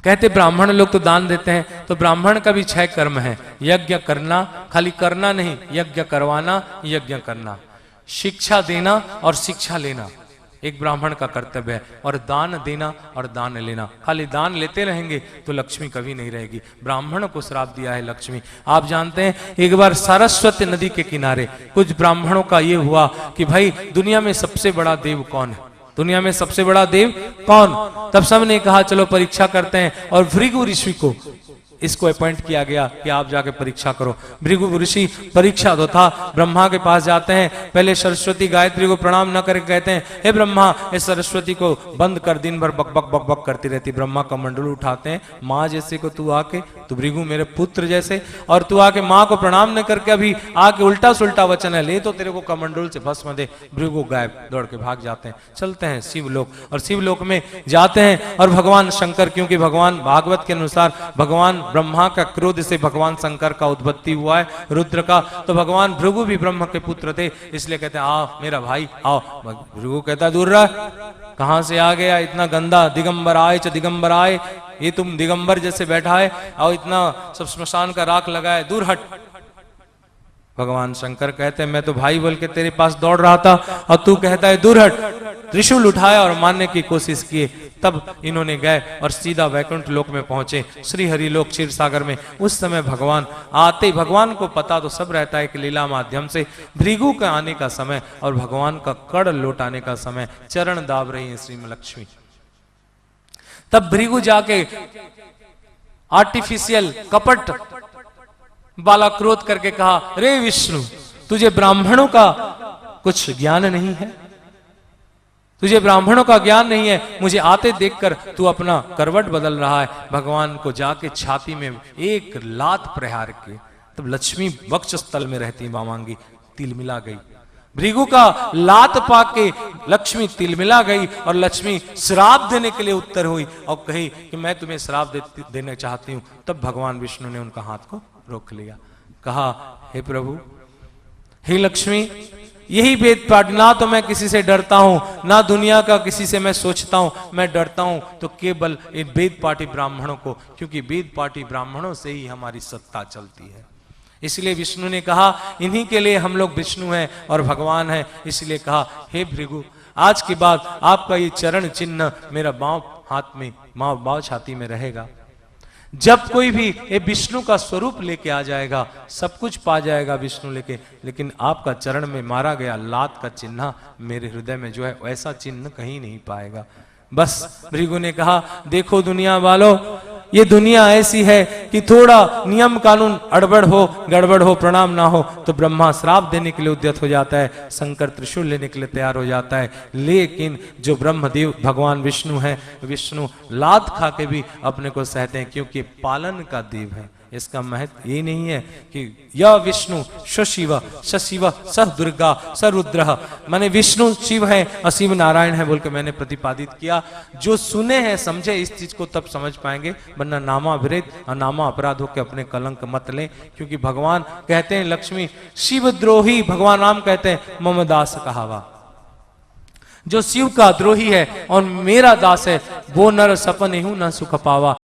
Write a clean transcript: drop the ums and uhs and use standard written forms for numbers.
कहते ब्राह्मण लोग तो दान देते हैं, तो ब्राह्मण का भी 6 कर्म है। यज्ञ करना, खाली करना नहीं, यज्ञ करवाना, यज्ञ करना, शिक्षा देना और शिक्षा लेना एक ब्राह्मण का कर्तव्य है, और दान देना और दान लेना। खाली दान लेते रहेंगे तो लक्ष्मी कभी नहीं रहेगी। ब्राह्मण को श्राप दिया है लक्ष्मी। आप जानते हैं एक बार सरस्वती नदी के किनारे कुछ ब्राह्मणों का ये हुआ कि भाई दुनिया में सबसे बड़ा देव कौन है, दुनिया में सबसे बड़ा देव कौन। तब सबने कहा चलो परीक्षा करते हैं, और भृगु ऋषि को इसको अपॉइंट किया गया कि आप जाके परीक्षा करो। भृगु ऋषि परीक्षा तो था, ब्रह्मा के पास जाते हैं, पहले सरस्वती गायत्री को प्रणाम न करके कहते हैं हे ब्रह्मा, इस सरस्वती को बंद कर, दिन भर बक बक बक बक करती रहती। ब्रह्मा का मंडल उठाते हैं, माँ जैसे को तू आके, तू भृगु मेरे पुत्र जैसे, और तू आके माँ को प्रणाम न करके अभी आके उल्टा सुल्टा वचन है, ले तो तेरे को कमंडल से भस्म दे। भृगु गायब, दौड़ के भाग जाते हैं। चलते हैं शिवलोक, और शिवलोक में जाते हैं, और भगवान शंकर, क्योंकि भगवान भागवत के अनुसार भगवान ब्रह्मा का क्रोध से भगवान शंकर का उत्पत्ति हुआ है, रुद्र का, तो भगवान भृगु भी ब्रह्म के पुत्र थे, इसलिए कहते हैं आओ मेरा भाई आओ। भृगु कहता दूर रह, कहां से आ गया इतना गंदा, दिगंबर आए च दिगंबर आए, ये तुम दिगंबर जैसे बैठा है, और इतना सब स्मशान का राख लगा है, दूर हट। भगवान शंकर कहते हैं मैं तो भाई बोल के तेरे पास दौड़ रहा था, और तू कहता है दूर हट। त्रिशूल उठाया और मारने की कोशिश किए, तब इन्होंने गए और सीधा वैकुंठ लोक में पहुंचे, श्री हरि लोक क्षीर सागर में। उस समय भगवान आते, भगवान को पता तो सब रहता है कि लीला माध्यम से भृगु का आने का समय और भगवान का कड़ लौटाने का समय, चरण दाब रही है श्री लक्ष्मी। तब भृगु जाके आर्टिफिशियल कपट वाला क्रोध करके कहा, रे विष्णु, तुझे ब्राह्मणों का कुछ ज्ञान नहीं है, तुझे ब्राह्मणों का ज्ञान नहीं है, मुझे आते देखकर तू अपना करवट बदल रहा है। भगवान को जाके छाती में एक लात प्रहार किए, तब लक्ष्मी वक्षस्थल में रहती वामांगी तिलमिला गई। भृगु का लात पाके लक्ष्मी तिलमिला गई, और लक्ष्मी श्राप देने के लिए उत्तर हुई और कही कि मैं तुम्हें श्राप देना चाहती हूं। तब भगवान विष्णु ने उनका हाथ को रोक लिया, कहा हे प्रभु, हे लक्ष्मी, यही वेद पाठ, ना तो मैं किसी से डरता हूं, ना दुनिया का किसी से मैं सोचता हूं, मैं डरता हूं तो केवल इन वेद पाठी ब्राह्मणों को, क्योंकि वेद पाठी ब्राह्मणों से ही हमारी सत्ता चलती है। इसलिए विष्णु ने कहा इन्हीं के लिए हम लोग विष्णु हैं और भगवान हैं। इसलिए कहा हे भृगु, आज के बाद आपका ये चरण चिन्ह मेरा बांव हाथ में, बांव छाती में रहेगा। जब कोई भी ये विष्णु का स्वरूप लेके आ जाएगा, सब कुछ पा जाएगा विष्णु लेके, लेकिन आपका चरण में मारा गया लात का चिन्ह मेरे हृदय में जो है, वैसा चिन्ह कहीं नहीं पाएगा। बस भृगु ने कहा देखो दुनिया वालों, ये दुनिया ऐसी है कि थोड़ा नियम कानून गड़बड़ हो, प्रणाम ना हो तो ब्रह्मा श्राप देने के लिए उद्यत हो जाता है, शंकर त्रिशूल लेने के लिए तैयार हो जाता है। लेकिन जो ब्रह्मदेव भगवान विष्णु है, विष्णु लात खा के भी अपने को सहते हैं, क्योंकि पालन का देव है। इसका महत्व ये नहीं है कि यह विष्णु शिव स दुर्गा स रुद्र, माने विष्णु शिव है और शिव नारायण है बोल के मैंने प्रतिपादित किया। जो सुने हैं समझे इस चीज को तब समझ पाएंगे, वरना नामा विरेद और नामा अपराध होकर अपने कलंक मत लें। क्योंकि भगवान कहते हैं लक्ष्मी शिव द्रोही, भगवान राम कहते हैं मम दास कहावा, जो शिव का द्रोही है और मेरा दास है वो नर सपन हूं न सुख पावा।